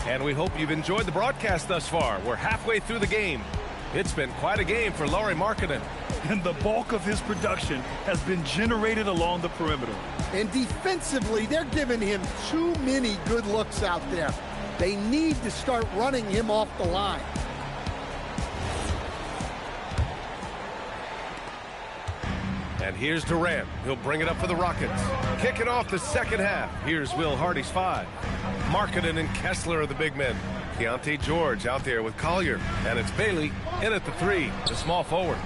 And we hope you've enjoyed the broadcast thus far. We're halfway through the game. It's been quite a game for Lauri Markkanen. And the bulk of his production has been generated along the perimeter. And defensively, they're giving him too many good looks out there. They need to start running him off the line. And here's Durant. He'll bring it up for the Rockets. Kicking off the second half. Here's Will Hardy's 5. Markkanen and Kessler are the big men. Keontae George out there with Collier. And it's Bailey in at the 3, the small forward.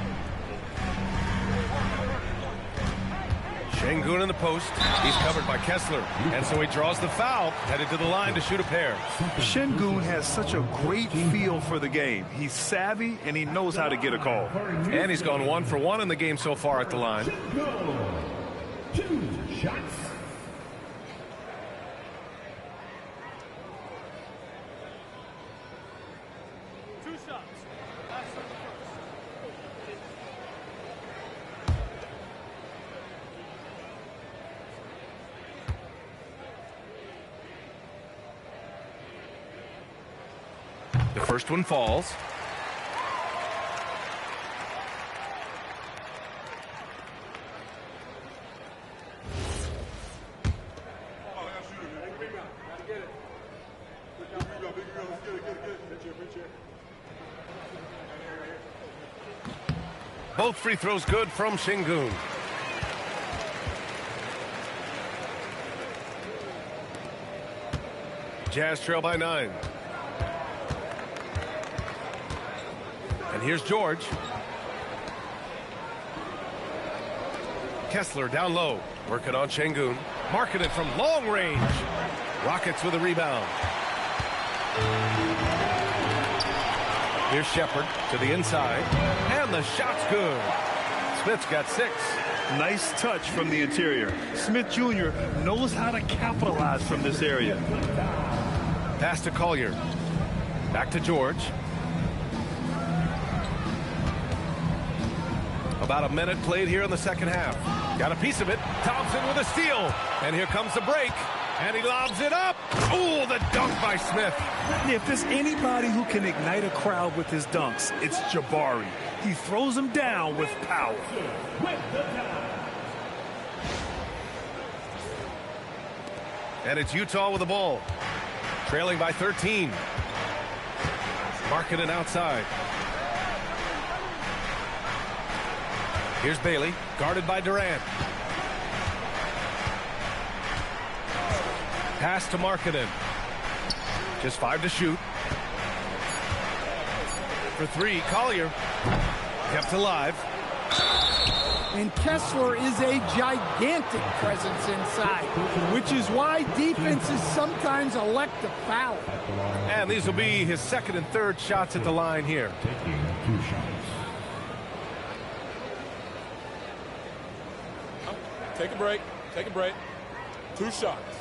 Şengün in the post. He's covered by Kessler. And so he draws the foul, headed to the line to shoot a pair. Şengün has such a great feel for the game. He's savvy, and he knows how to get a call. And he's gone 1 for 1 in the game so far at the line. 2 shots. The first one falls. Both free throws good from Şengün. Jazz trail by 9. And here's George. Kessler down low, working on Şengün. Marking it from long range. Rockets with a rebound. Here's Shepard to the inside. And the shot's good. Smith's got 6. Nice touch from the interior. Smith Jr. knows how to capitalize from this area. Pass to Collier. Back to George. About a minute played here in the second half. Got a piece of it. Thompson with a steal. And here comes the break. And he lobs it up. Ooh, the dunk by Smith. If there's anybody who can ignite a crowd with his dunks, it's Jabari. He throws them down with power. And it's Utah with the ball. Trailing by 13. Markkanen outside. Here's Bailey, guarded by Durant. Pass to Markkanen. Just 5 to shoot. For 3, Collier. Kept alive. And Kessler is a gigantic presence inside, which is why defenses sometimes elect to foul. And these will be his second and third shots at the line here. Taking 2 shots. Take a break. Take a break. 2 shots.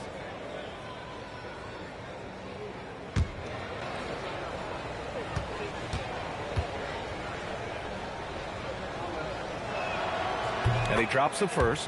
And he drops the first.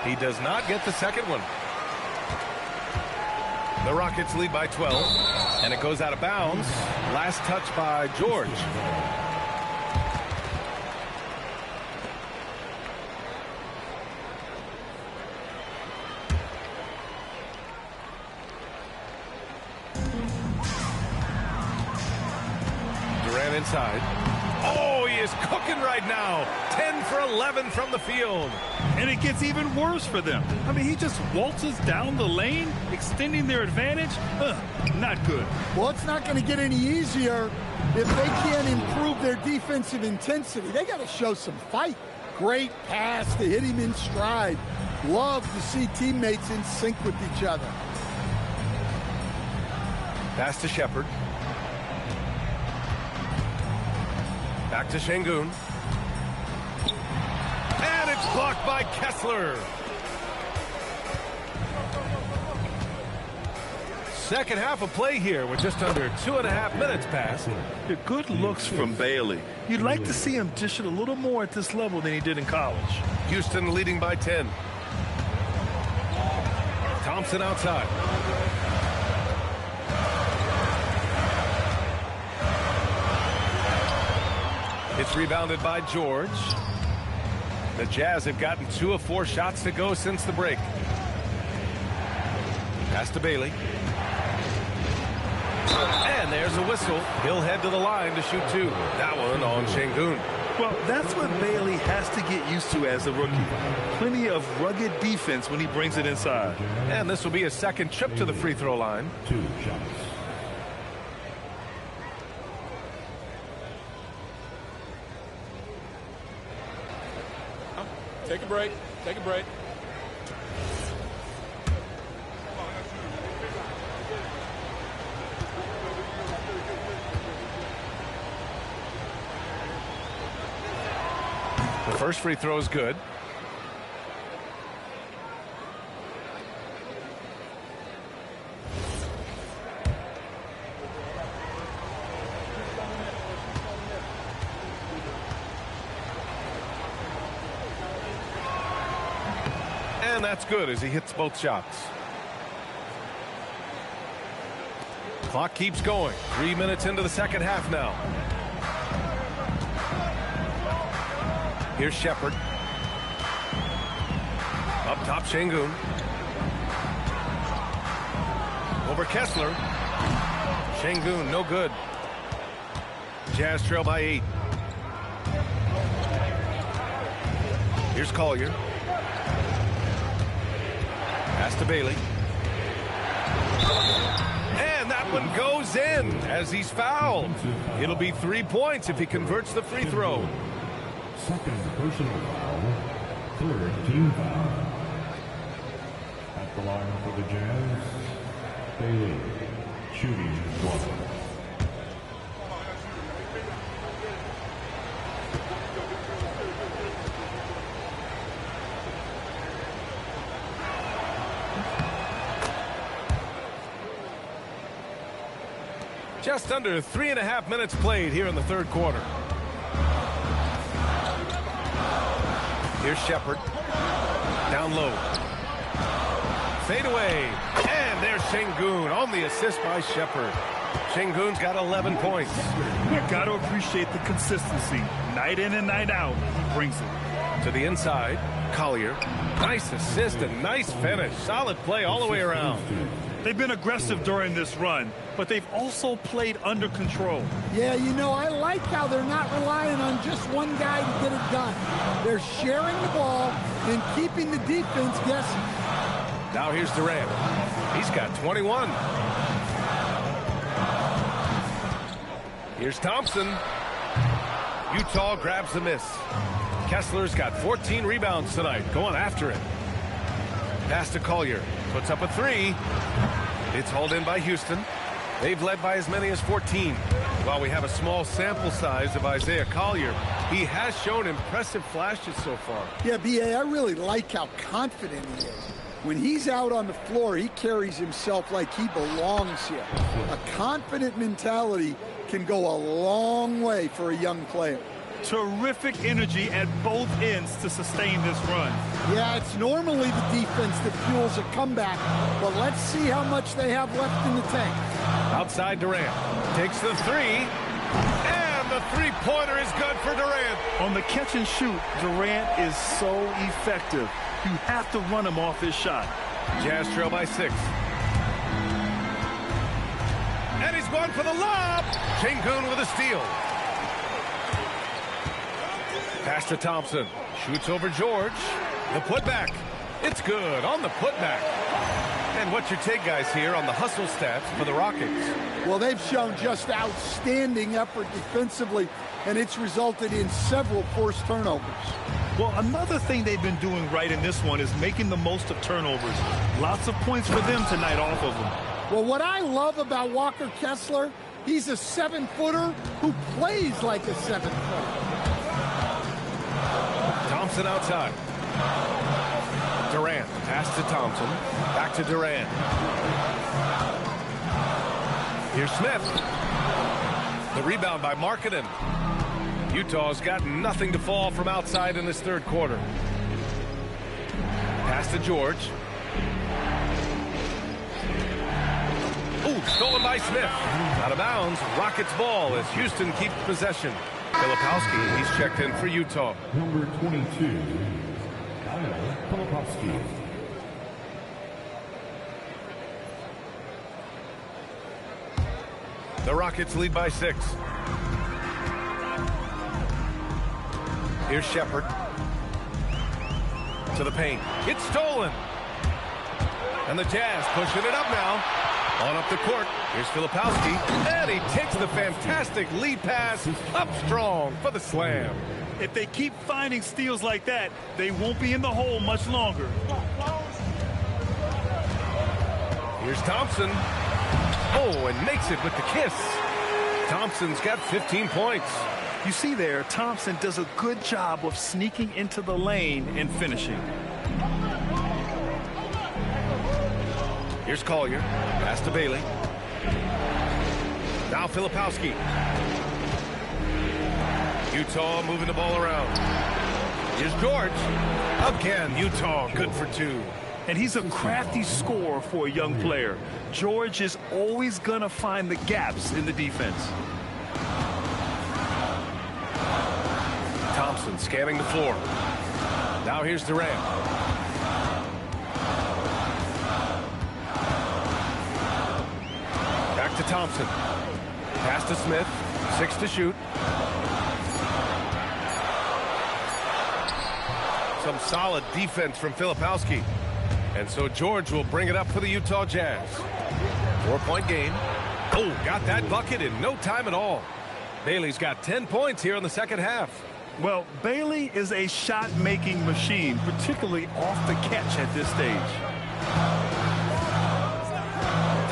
He does not get the second one. The Rockets lead by 12, and it goes out of bounds. Last touch by George. Durant inside. Oh, he is cooking right now. 10 for 11 from the field. And it gets even worse for them. I mean, he just waltzes down the lane, extending their advantage. Not good. Well, it's not going to get any easier if they can't improve their defensive intensity. They got to show some fight. Great pass to hit him in stride. Love to see teammates in sync with each other. Pass to Shepard. Back to Şengün. And it's Blocked by Kessler. Second half of play here with just under 2.5 minutes passed. Good looks from Bailey. You'd like to see him dish it a little more at this level than he did in college. Houston leading by 10. Thompson outside. It's rebounded by George. The Jazz have gotten 2 of 4 shots to go since the break. Pass to Bailey. And there's a whistle. He'll head to the line to shoot 2. That one on Şengün. Well, that's what Bailey has to get used to as a rookie. Plenty of rugged defense when he brings it inside. And this will be his second trip to the free throw line. 2 shots. Take a break. Take a break. The first free throw is good. And that's good as he hits both shots. Clock keeps going. 3 minutes into the second half now. Here's Shepard. Up top, Şengün. Over Kessler. Şengün, no good. Jazz trail by 8. Here's Collier. Pass to Bailey. And that one goes in as he's fouled. It'll be 3 points if he converts the free throw. Second personal foul. Third team foul. At the line for the Jazz, Bailey, shooting 1. Just under 3.5 minutes played here in the third quarter. Here's Shepard. Down low. Fade away. And there's Şengün on the assist by Shepard. Şengün's got 11 points. You got to appreciate the consistency. Night in and night out, he brings it. To the inside, Collier. Nice assist and nice finish. Solid play all the way around. They've been aggressive during this run, but they've also played under control. Yeah, you know, I like how they're not relying on just one guy to get it done. They're sharing the ball and keeping the defense guessing. Now here's Durant. He's got 21. Here's Thompson. Utah grabs the miss. Kessler's got 14 rebounds tonight, going after it. Pass to Collier. Puts up a 3. It's hauled in by Houston. They've led by as many as 14. While we have a small sample size of Isaiah Collier, he has shown impressive flashes so far. Yeah, B.A., I really like how confident he is. When he's out on the floor, he carries himself like he belongs here. A confident mentality can go a long way for a young player. Terrific energy at both ends to sustain this run. Yeah, it's normally the defense that fuels a comeback, but let's see how much they have left in the tank. Outside Durant. Takes the 3. And the three-pointer is good for Durant. On the catch and shoot, Durant is so effective. You have to run him off his shot. Jazz trail by 6. And he's going for the lob. Şengün with a steal. Pass to Thompson. Shoots over George. The putback. It's good on the putback. And what's your take, guys, here on the hustle stats for the Rockets? Well, they've shown just outstanding effort defensively, and it's resulted in several forced turnovers. Well, another thing they've been doing right in this one is making the most of turnovers. Lots of points for them tonight off of them. Well, what I love about Walker Kessler, he's a 7-footer who plays like a 7-footer. Thompson outside. Durant, pass to Thompson. Back to Durant. Here's Smith. The rebound by Markkanen. Utah's got nothing to fall from outside in this third quarter. Pass to George. Ooh, stolen by Smith. Out of bounds. Rockets ball as Houston keeps possession. Filipowski, he's checked in for Utah. Number 22, Kyle Filipowski. The Rockets lead by 6. Here's Shepherd. To the paint. It's stolen. And the Jazz pushing it up now. On up the court. Here's Filipowski. And he takes the fantastic lead pass up strong for the slam. If they keep finding steals like that, they won't be in the hole much longer. Here's Thompson. Oh, and makes it with the kiss. Thompson's got 15 points. You see there, Thompson does a good job of sneaking into the lane and finishing. Here's Collier. Pass to Bailey. Now Filipowski. Utah moving the ball around. Here's George. Again, Utah good for 2. And he's a crafty scorer for a young player. George is always going to find the gaps in the defense. Thompson scanning the floor. Now here's Durant. Back to Thompson. Pass to Smith. 6 to shoot. Some solid defense from Filipowski. And so George will bring it up for the Utah Jazz. 4-point game. Oh, got that bucket in no time at all. Bailey's got 10 points here in the second half. Well, Bailey is a shot-making machine, particularly off the catch at this stage.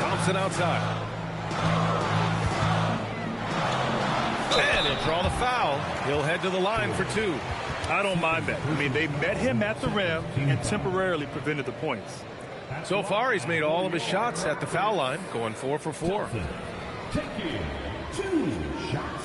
Thompson outside. And he'll draw the foul. He'll head to the line for 2. I don't mind that. I mean, they met him at the rim and temporarily prevented the points. So far, he's made all of his shots at the foul line, going 4 for 4. Taking 2 shots.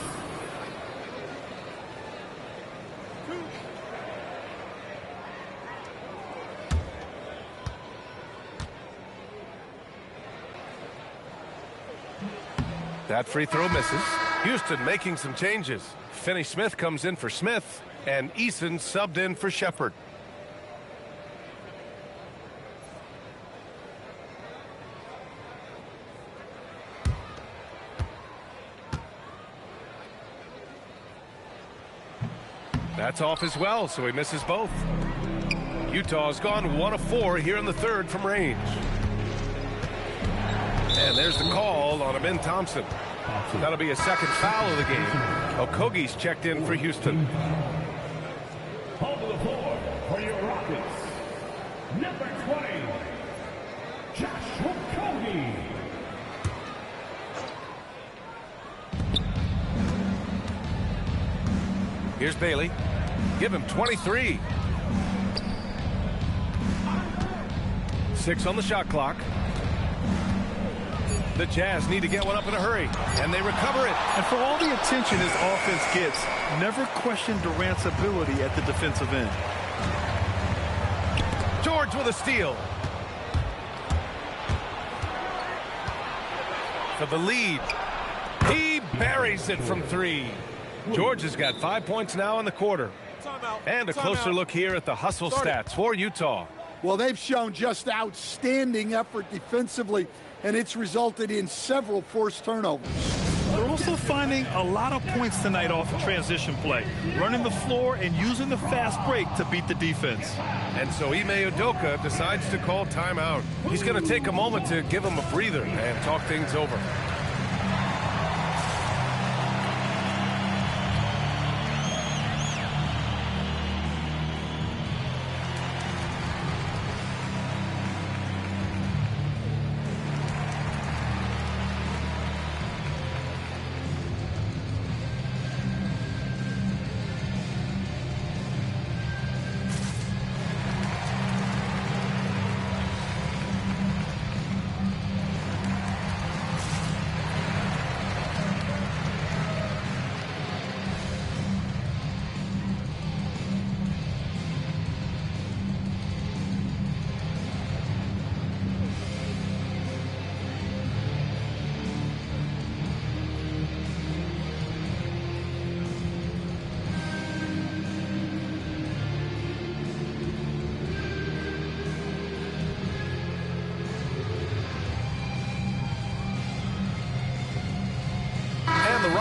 That free throw misses. Houston making some changes. Finney-Smith comes in for Smith, and Eason subbed in for Shepherd. That's off as well, so he misses both. Utah's gone 1 of 4 here in the third from range. And there's the call on Ben Thompson. That'll be a second foul of the game. Okogie's checked in for Houston. Hold the floor for your Rockets. Number 20, Josh Okogie. Here's Bailey. Give him 23. 6 on the shot clock. The Jazz need to get one up in a hurry, and they recover it. And for all the attention his offense gets, never question Durant's ability at the defensive end. George with a steal. For the lead. He buries it from 3. George has got 5 points now in the quarter. And a closer look here at the hustle stats for Utah. Well, they've shown just outstanding effort defensively, and it's resulted in several forced turnovers. They're also finding a lot of points tonight off of transition play, running the floor and using the fast break to beat the defense. And so Ime Udoka decides to call timeout. He's going to take a moment to give him a breather and talk things over.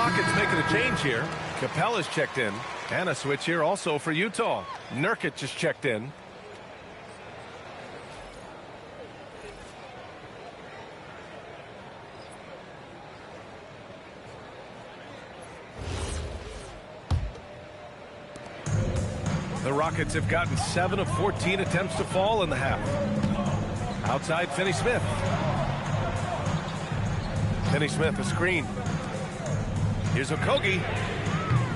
Rockets making a change here. Capella's checked in. And a switch here also for Utah. Nurkic just checked in. The Rockets have gotten 7 of 14 attempts to fall in the half. Outside, Finney-Smith. Finney-Smith, a screen. Here's Okogie.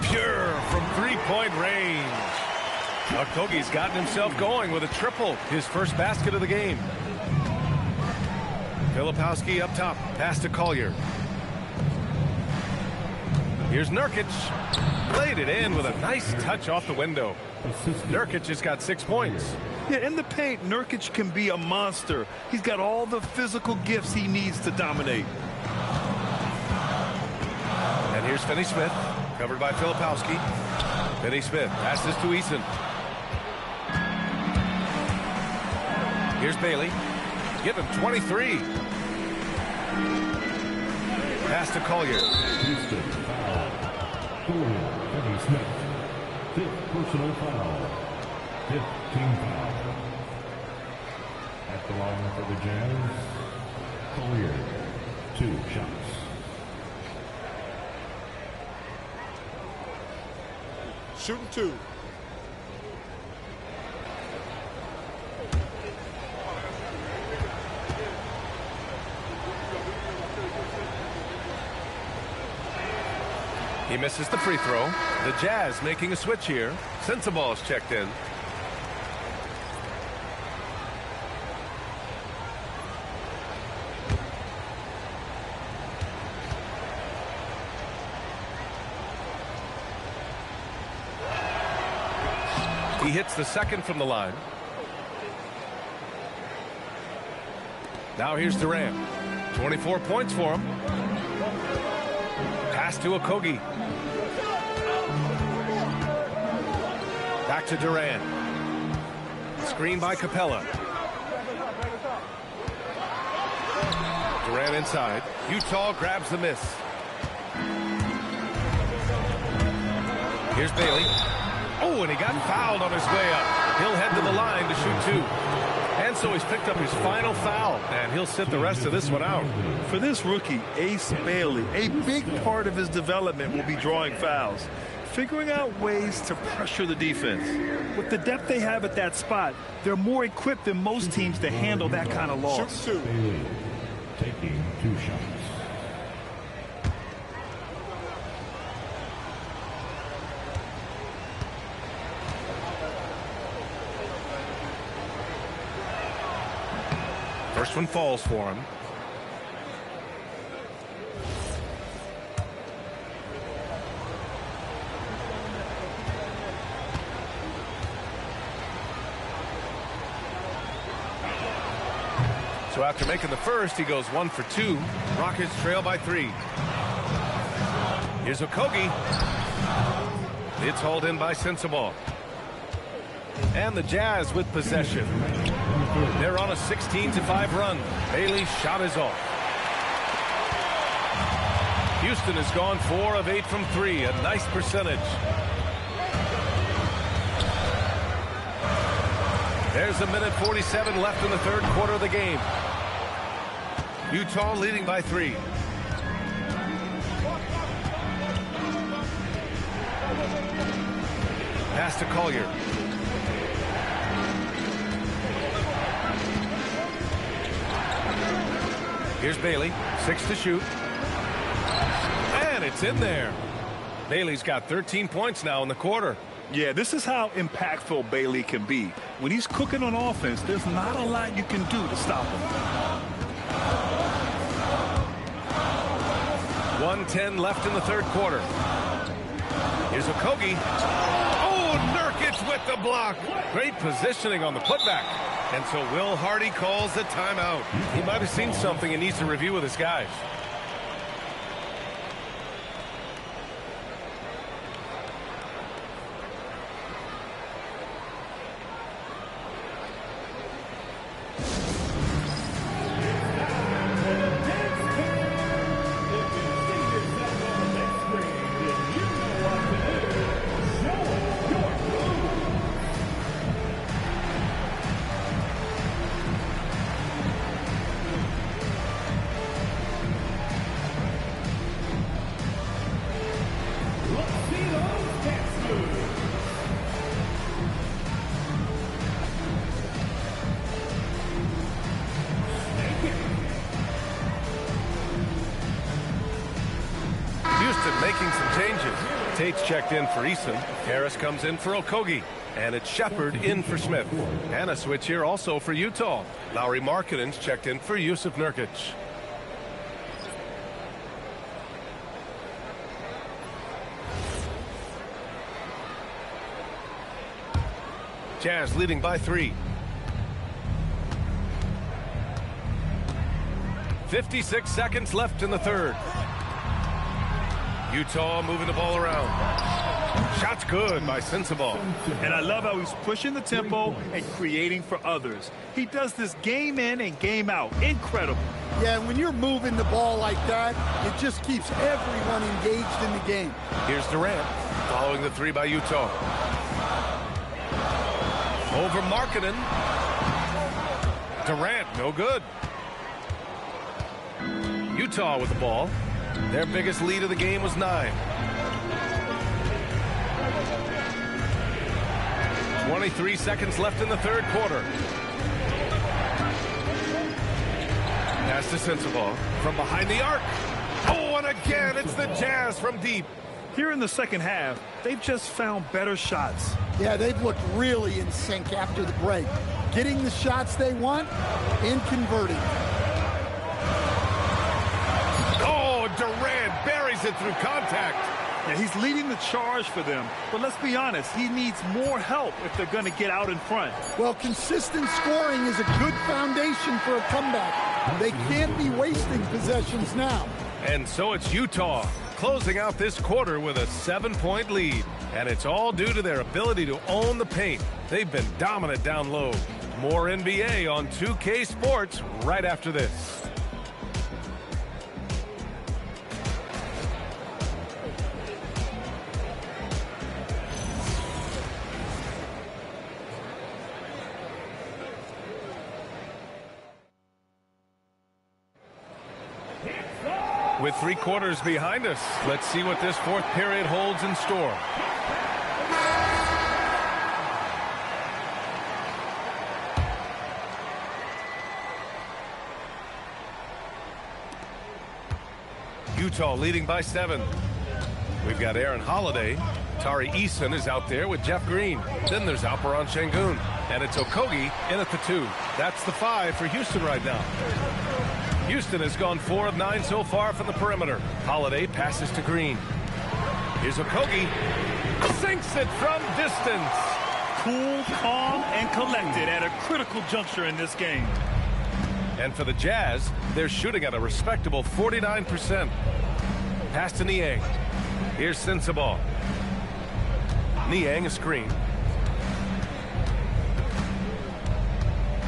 Pure from three-point range. Okogie's gotten himself going with a triple, his first basket of the game. Filipowski up top, pass to Collier. Here's Nurkic. Played it in with a nice touch off the window. Nurkic has got 6 points. Yeah, in the paint, Nurkic can be a monster. He's got all the physical gifts he needs to dominate. And here's Finney-Smith, covered by Filipowski. Finney-Smith passes to Eason. Here's Bailey. Give him 23. Pass to Collier. Houston foul. Finney-Smith. 5th personal foul. 5th team foul. At the line for the Jazz, Collier, 2 shots. Shooting 2. He misses the free throw. The Jazz making a switch here. Sensaball's checked in. He hits the second from the line. Now here's Durant. 24 points for him. Pass to Okogie. Back to Durant. Screen by Capella. Durant inside. Utah grabs the miss. Here's Bailey. Oh, and he got fouled on his way up. He'll head to the line to shoot 2. And so he's picked up his final foul, and he'll sit the rest of this one out. For this rookie, Ace Bailey, a big part of his development will be drawing fouls, figuring out ways to pressure the defense. With the depth they have at that spot, they're more equipped than most teams to handle that kind of loss. Shoot 2. Bailey taking 2 shots. First one falls for him. So after making the first, he goes 1 for 2. Rockets trail by 3. Here's Okogie. It's hauled in by Sensaball. And the Jazz with possession. They're on a 16-5 run. Bailey's shot is off. Houston has gone 4 of 8 from 3. A nice percentage. There's 1:47 left in the third quarter of the game. Utah leading by 3. Pass to Collier. Here's Bailey. 6 to shoot. And it's in there. Bailey's got 13 points now in the quarter. Yeah, this is how impactful Bailey can be. When he's cooking on offense, there's not a lot you can do to stop him. 1:10 left in the third quarter. Here's Okogie. Oh, Nurkic with the block. Great positioning on the putback. And so Will Hardy calls the timeout. He might have seen something and needs to review with his guys. making some changes. Tate's checked in for Eason. Harris comes in for Okogie. And it's Shepard in for Smith. And a switch here also for Utah. Lauri Markkanen's checked in for Jusuf Nurkic. Jazz leading by 3. 56 seconds left in the third. Utah moving the ball around. Shot's good by Sensabaugh. And I love how he's pushing the tempo and creating for others. He does this game in and game out. Incredible. Yeah, when you're moving the ball like that, it just keeps everyone engaged in the game. Here's Durant following the 3 by Utah. Over Markkanen. Durant, no good. Utah with the ball. Their biggest lead of the game was 9. 23 seconds left in the third quarter. Pass to Sensabaugh from behind the arc. Oh, and again, it's the Jazz from deep. Here in the second half, they've just found better shots. Yeah, they've looked really in sync after the break. Getting the shots they want and converting. Oh, Durant buries it through contact. Yeah, he's leading the charge for them. But let's be honest, he needs more help if they're going to get out in front. Well, consistent scoring is a good foundation for a comeback. They can't be wasting possessions now. And so it's Utah closing out this quarter with a 7-point lead. And it's all due to their ability to own the paint. They've been dominant down low. More NBA on 2K Sports right after this. With 3 quarters behind us, let's see what this fourth period holds in store. Utah leading by 7. We've got Aaron Holiday. Tari Eason is out there with Jeff Green. Then there's Alperen Şengün. And it's Okogie in at the 2. That's the 5 for Houston right now. Houston has gone 4 of 9 so far from the perimeter. Holiday passes to Green. Here's Okogie. Sinks it from distance. Cool, calm, and collected at a critical juncture in this game. And for the Jazz, they're shooting at a respectable 49%. Pass to Niang. Here's Sensabaugh. Niang a screen.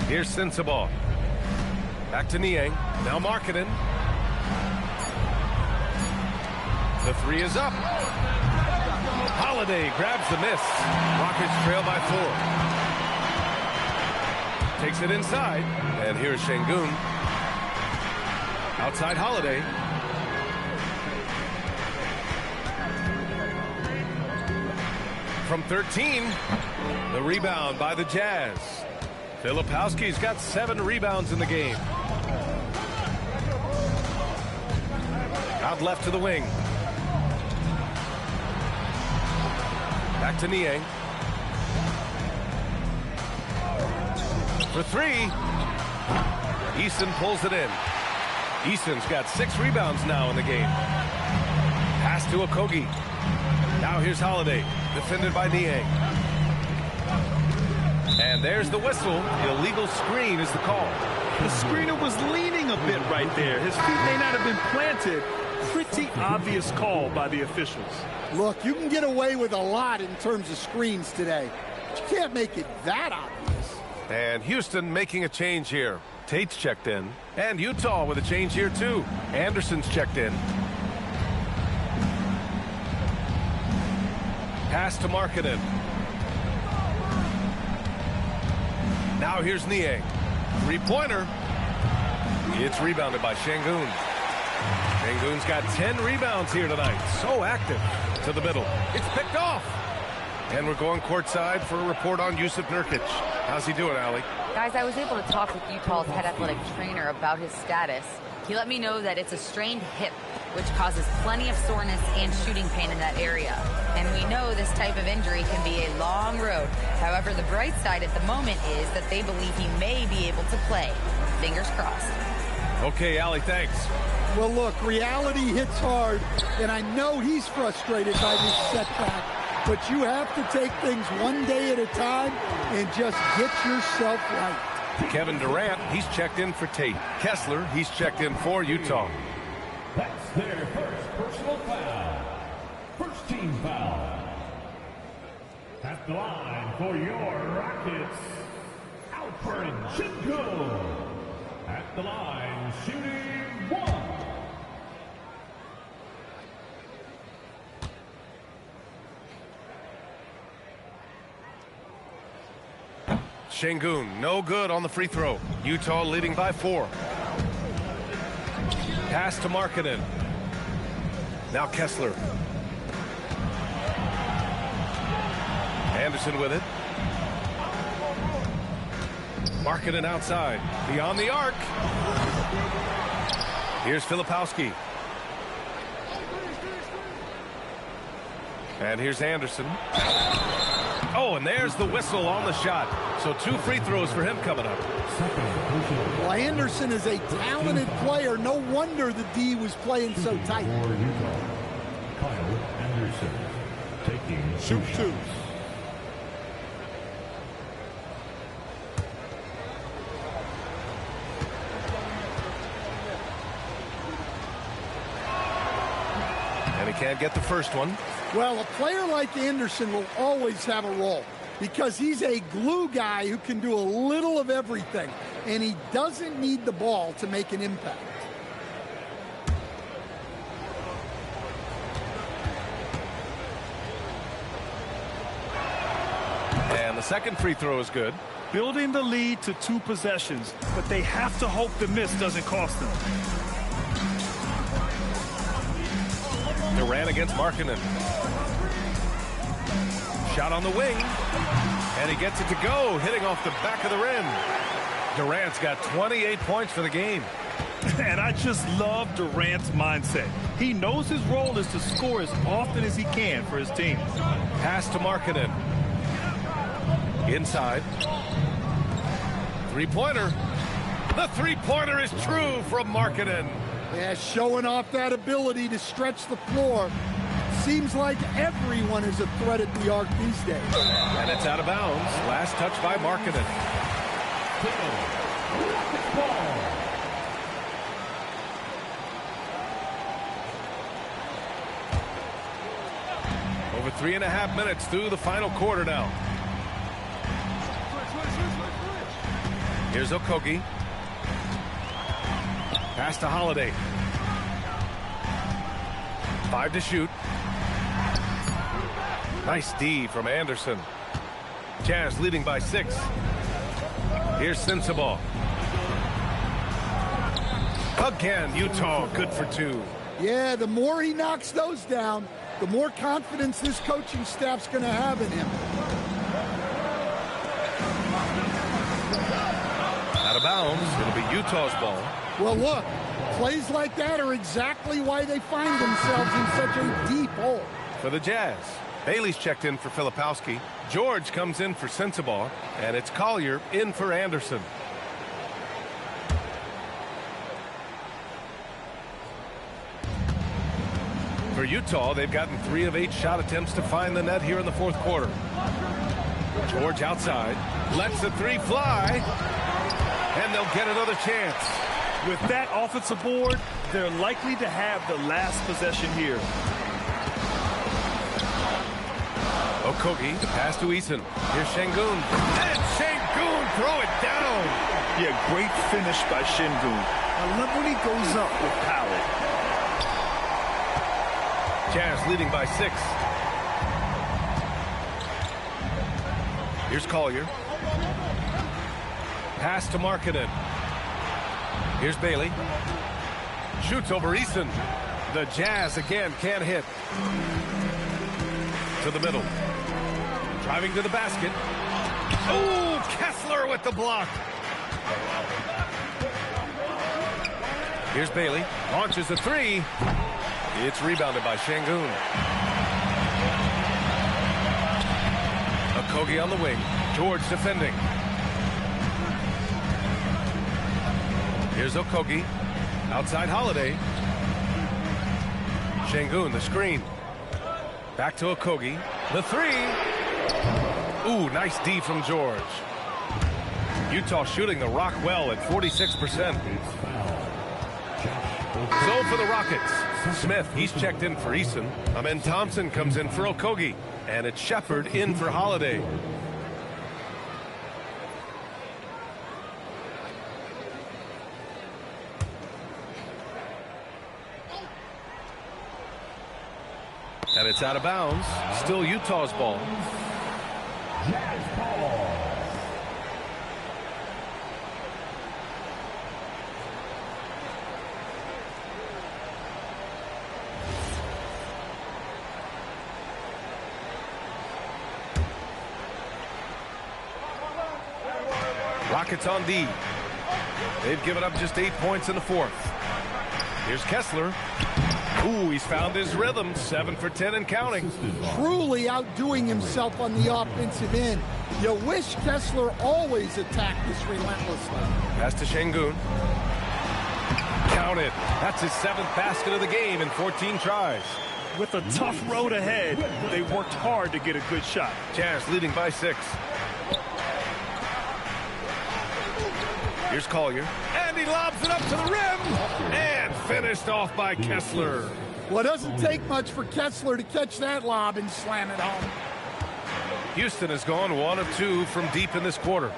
Here's Sensabaugh. Back to Niang. Now Markkanen. The 3 is up. Holiday grabs the miss. Rockets trail by 4. Takes it inside. And here's Şengün. Outside Holiday. From 13. The rebound by the Jazz. Filipowski's got 7 rebounds in the game. Out left to the wing. Back to Niang. For 3. Eason pulls it in. Eason's got 6 rebounds now in the game. Pass to Okogie. Now here's Holiday. Defended by Niang. And there's the whistle. Illegal screen is the call. The screener was leaning a bit right there. His feet may not have been planted. Pretty obvious call by the officials. Look, you can get away with a lot in terms of screens today. But you can't make it that obvious. And Houston making a change here. Tate's checked in. And Utah with a change here too. Anderson's checked in. Pass to Markkanen. Now here's Niang. 3-pointer. It's rebounded by Şengün. Şengün's got 10 rebounds here tonight. So active. To the middle. It's picked off. And we're going courtside for a report on Jusuf Nurkic. How's he doing, Allie? Guys, I was able to talk with Utah's head athletic trainer about his status. He let me know that it's a strained hip. which causes plenty of soreness and shooting pain in that area. And we know this type of injury can be a long road. However, the bright side at the moment is that they believe he may be able to play. Fingers crossed. Okay, Allie, thanks. Well, look, reality hits hard, and I know he's frustrated by this setback, but you have to take things one day at a time and just get yourself right. Kevin Durant, he's checked in for Tate. Kessler, he's checked in for Utah. That's their first personal foul. First team foul. At the line for your Rockets, Alfred Chinko. At the line, shooting 1. Şengün, no good on the free throw. Utah leading by 4. Pass to Markkanen. Now Kessler. Anderson with it. Markkanen outside. Beyond the arc. Here's Filipowski. And here's Anderson. Oh, and there's the whistle on the shot. So 2 free throws for him coming up. Well, Anderson is a talented player. No wonder the D was playing so tight. For Utah, Kyle Anderson taking Shoot 2. And he can't get the first one. Well, a player like Anderson will always have a role because he's a glue guy who can do a little of everything, and he doesn't need the ball to make an impact. And the second free throw is good. Building the lead to 2 possessions, but they have to hope the miss doesn't cost them. Durant against Markkanen. Shot on the wing. And he gets it to go, hitting off the back of the rim. Durant's got 28 points for the game. And I just love Durant's mindset. He knows his role is to score as often as he can for his team. Pass to Markkanen. Inside. Three-pointer. The three-pointer is true from Markkanen. Yeah, showing off that ability to stretch the floor. Seems like everyone is a threat at the arc these days. And it's out of bounds. Last touch by Markkanen. Over 3.5 minutes through the final quarter now. Here's Okogie. Pass to Holiday. 5 to shoot. Nice D from Anderson. Jazz leading by 6. Here's Sensabaugh. Again, Utah good for 2. Yeah, the more he knocks those down, the more confidence this coaching staff's going to have in him. Out of bounds. It'll be Utah's ball. Well, look, plays like that are exactly why they find themselves in such a deep hole. For the Jazz, Bailey's checked in for Filipowski. George comes in for Sensabaugh. And it's Collier in for Anderson. For Utah, they've gotten 3 of 8 shot attempts to find the net here in the 4th quarter. George outside. Lets the 3 fly. And they'll get another chance. With that offensive board, they're likely to have the last possession here. Okogie, pass to Eason. Here's Şengün. And Şengün throw it down. Yeah, great finish by Şengün. I love when he goes up with power. Jazz leading by 6. Here's Collier. Pass to Markkanen. Here's Bailey. Shoots over Eason. The Jazz again can't hit. To the middle. Driving to the basket. Oh, Kessler with the block. Here's Bailey. Launches a 3. It's rebounded by Şengün. Okogie on the wing. George defending. Here's Okogie. Outside Holiday. Şengün, the screen. Back to Okogie. The three. Ooh, nice D from George. Utah shooting the rock well at 46%. So for the Rockets, Smith, he's checked in for Eason. Amen Thompson comes in for Okogie. And it's Shepard in for Holiday. And it's out of bounds. Still Utah's ball. Rockets on D. They've given up just 8 points in the fourth. Here's Kessler. Ooh, he's found his rhythm. 7 for 10 and counting. Truly outdoing himself on the offensive end. You wish Kessler always attacked this relentlessly. Pass to Şengün. Counted. That's his 7th basket of the game in 14 tries. With a tough road ahead, they worked hard to get a good shot. Jazz leading by 6. Here's Collier. And he lobs it up to the rim. And finished off by Kessler. Well, it doesn't take much for Kessler to catch that lob and slam it home. Houston has gone 1 of 2 from deep in this quarter.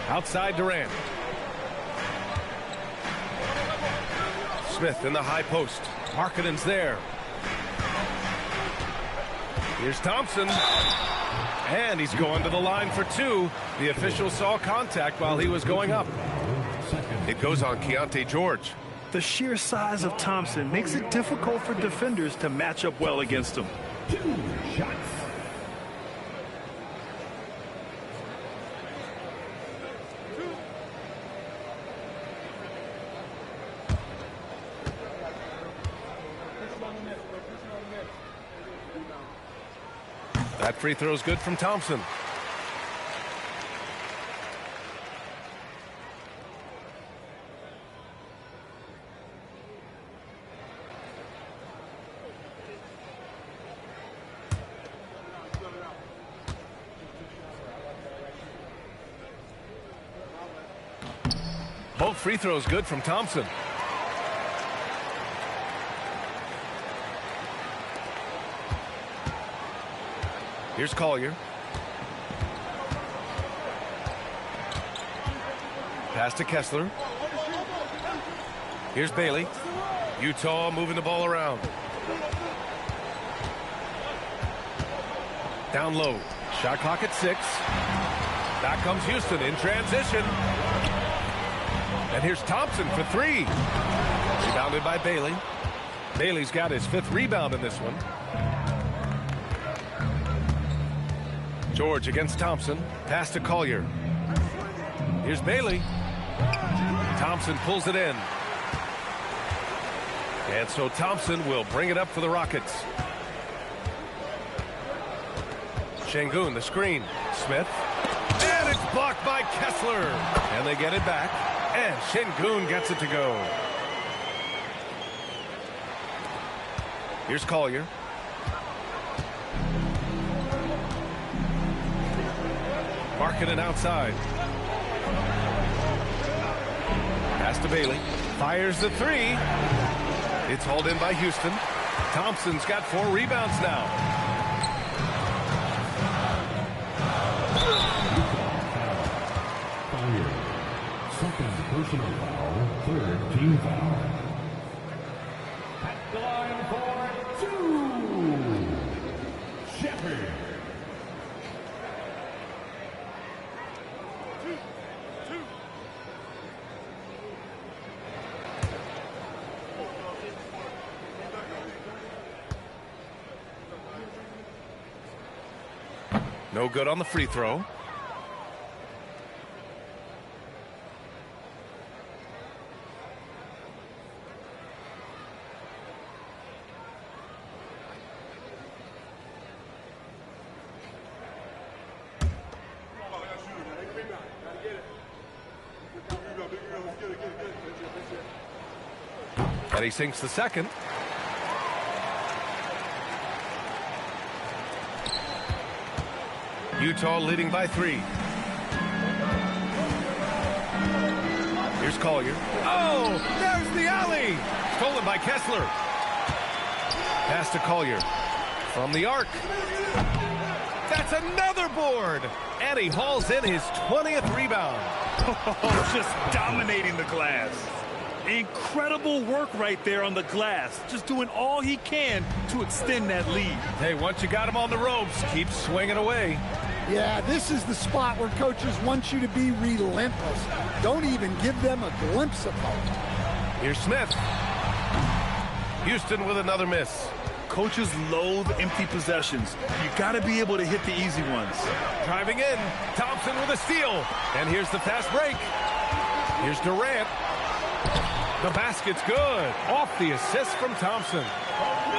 Outside Durant. Smith in the high post. Markkanen's there. Here's Thompson. And he's going to the line for 2. The official saw contact while he was going up. It goes on Keontae George. The sheer size of Thompson makes it difficult for defenders to match up well against him. 2 shots. That free throw is good from Thompson. Both free throws good from Thompson. Here's Collier. Pass to Kessler. Here's Bailey. Utah moving the ball around. Down low. Shot clock at 6. Back comes Houston in transition. And here's Thompson for 3. Rebounded by Bailey. Bailey's got his 5th rebound in this one. George against Thompson. Pass to Collier. Here's Bailey. Thompson pulls it in. And so Thompson will bring it up for the Rockets. Şengün, the screen. Smith. And it's blocked by Kessler. And they get it back. And Şengün gets it to go. Here's Collier. Markkanen outside. Pass to Bailey. Fires the 3. It's hauled in by Houston. Thompson's got 4 rebounds now. Second personal foul, 3rd team foul. At the line for 2. Shepard. No good on the free throw. And he sinks the second. Utah leading by 3. Here's Collier. Oh, there's the alley. Stolen by Kessler. Pass to Collier. From the arc. That's another board. And he hauls in his 20th rebound. Oh, just dominating the glass. Incredible work right there on the glass. Just doing all he can to extend that lead. Hey, once you got him on the ropes, keep swinging away. Yeah, this is the spot where coaches want you to be relentless. Don't even give them a glimpse of hope. Here's Smith. Houston with another miss. Coaches loathe empty possessions. You got to be able to hit the easy ones. Driving in. Thompson with a steal. And here's the fast break. Here's Durant. The basket's good. Off the assist from Thompson.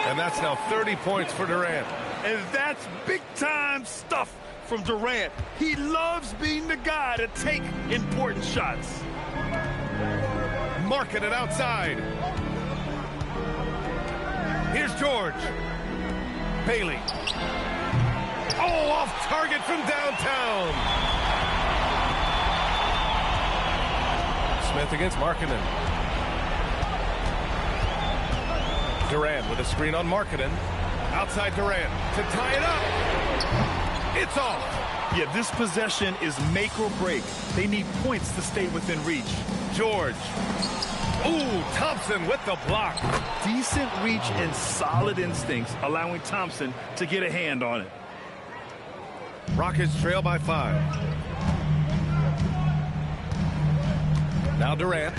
And that's now 30 points for Durant. And that's big-time stuff from Durant. He loves being the guy to take important shots. Marking it outside. Here's George. Bailey. Oh, off target from downtown. Smith against Markkanen. Durant with a screen on Markkanen. Outside Durant to tie it up. It's off. Yeah, this possession is make or break. They need points to stay within reach. George. Ooh, Thompson with the block. Decent reach and solid instincts, allowing Thompson to get a hand on it. Rockets trail by 5. Now Durant.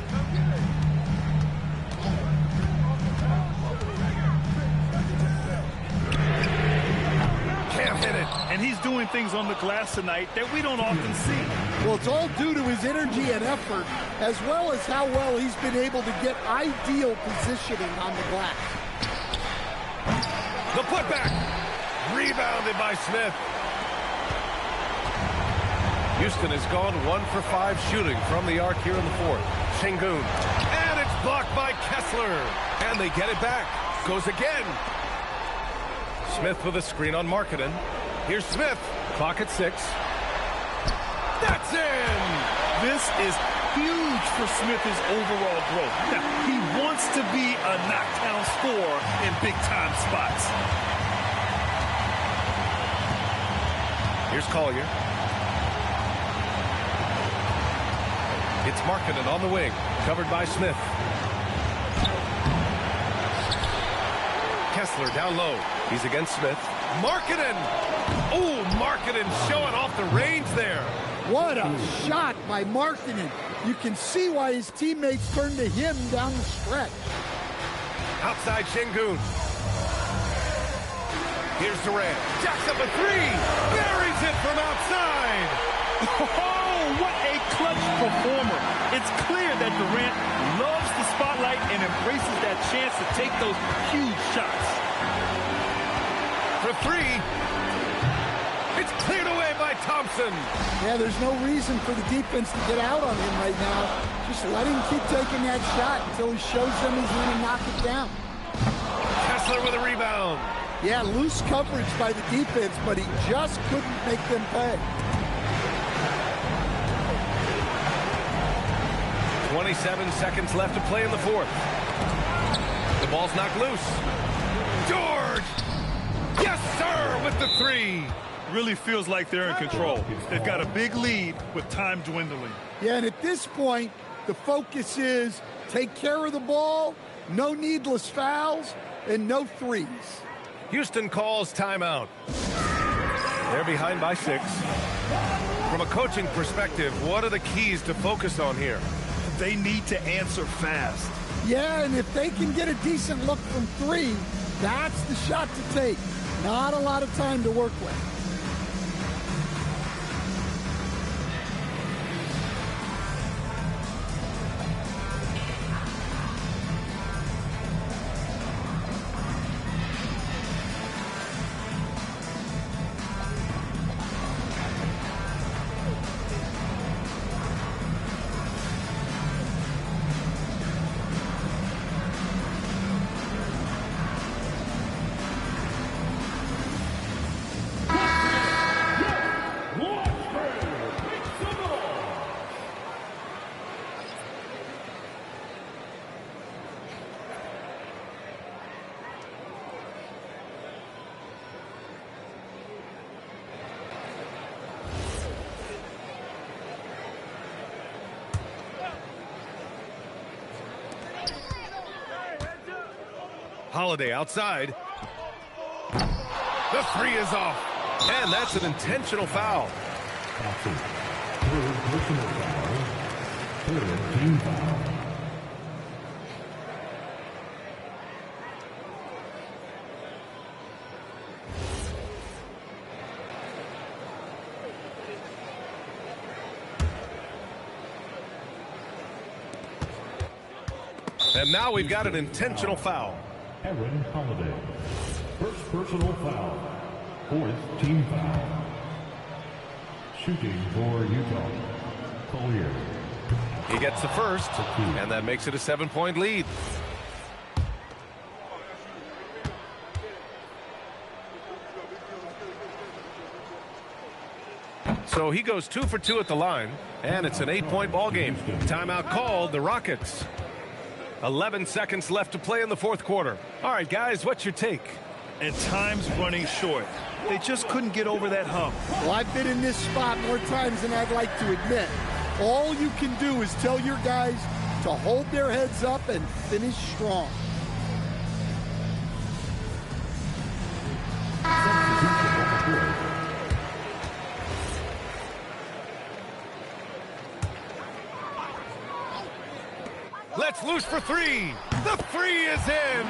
Can't hit it. And he's doing things on the glass tonight that we don't often see. Well, it's all due to his energy and effort, as well as how well he's been able to get ideal positioning on the glass. The putback. Rebounded by Smith. Houston has gone 1 for 5 shooting from the arc here in the 4th. Şengün. And it's blocked by Kessler. And they get it back. Goes again. Smith with a screen on Markkanen. Here's Smith. Clock at 6. That's in! This is huge for Smith's overall growth. Now, he wants to be a knockdown scorer in big-time spots. Here's Collier. It's Markkanen on the wing. Covered by Smith. Kessler down low. He's against Smith. Markkanen! Oh, Markkanen showing off the range there. What a shot by Markkanen. You can see why his teammates turned to him down the stretch. Outside Şengün. Here's Durant. Jacks up a 3. Buries it from outside. Oh, what a clutch performer. It's clear that Durant loves the spotlight and embraces that chance to take those huge shots. For 3. It's cleared away by Thompson. Yeah, there's no reason for the defense to get out on him right now. Just let him keep taking that shot until he shows them he's going to knock it down. Kessler with a rebound. Yeah, loose coverage by the defense, but he just couldn't make them pay. 27 seconds left to play in the 4th. The ball's knocked loose. George! Yes, sir, with the 3. Really feels like they're in control. They've got a big lead with time dwindling. Yeah, and at this point, the focus is take care of the ball, no needless fouls, and no threes. Houston calls timeout. They're behind by 6. From a coaching perspective, what are the keys to focus on here? They need to answer fast. Yeah, and if they can get a decent look from 3, that's the shot to take. Not a lot of time to work with. Holiday outside. The three is off. And that's an intentional foul. Third personal foul. Third team foul. And now we've got an intentional foul. Aaron Holiday. First personal foul. Fourth team foul. Shooting for Utah. Collier. He gets the first, and that makes it a 7-point lead. So he goes 2 for 2 at the line, and it's an 8-point ball game. Timeout called, the Rockets. 11 seconds left to play in the fourth quarter. All right, guys, what's your take? And time's running short. They just couldn't get over that hump. Well, I've been in this spot more times than I'd like to admit. All you can do is tell your guys to hold their heads up and finish strong. Let's loose for three. The three is in.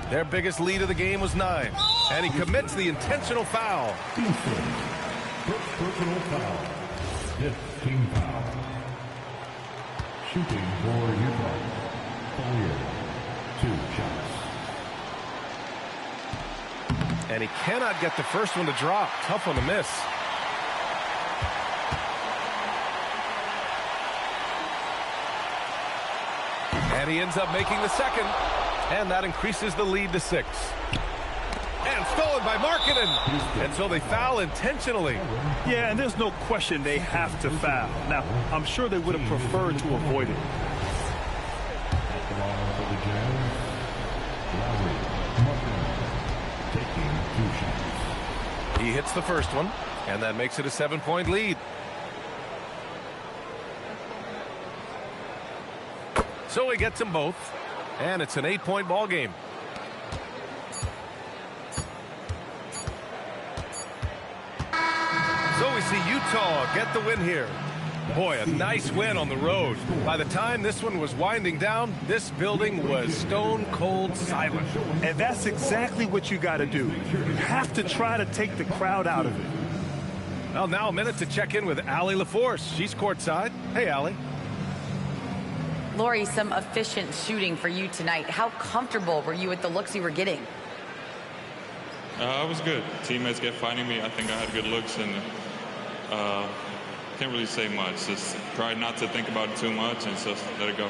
Their biggest lead of the game was 9. And he commits the intentional foul. First personal foul. Fifth team foul. Shooting for Utah. Collier. 2 shots. And he cannot get the first one to drop. Tough one to miss. And he ends up making the second. And that increases the lead to 6. And stolen by Markkanen. And so they foul intentionally. Yeah, and there's no question they have to foul. Now, I'm sure they would have preferred to avoid it. For the Jazz. Markkanen. Taking 2 shots. He hits the first one. And that makes it a 7-point lead. So he gets them both. And it's an 8-point ball game. So we see Utah get the win here. Boy, a nice win on the road. By the time this one was winding down, this building was stone cold silent. And that's exactly what you got to do. You have to try to take the crowd out of it. Well, now a minute to check in with Allie LaForce. She's courtside. Hey, Allie. Lori, some efficient shooting for you tonight. How comfortable were you with the looks you were getting? I was good. Teammates kept finding me. I think I had good looks, and can't really say much. Just try not to think about it too much and just let it go.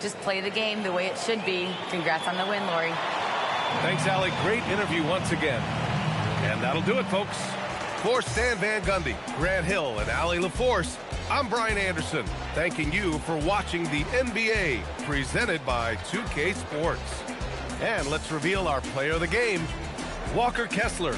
Just play the game the way it should be. Congrats on the win, Lori. Thanks, Allie. Great interview once again. And that'll do it, folks. For Stan Van Gundy, Grant Hill, and Allie LaForce, I'm Brian Anderson, thanking you for watching the NBA presented by 2K Sports. And let's reveal our player of the game, Walker Kessler.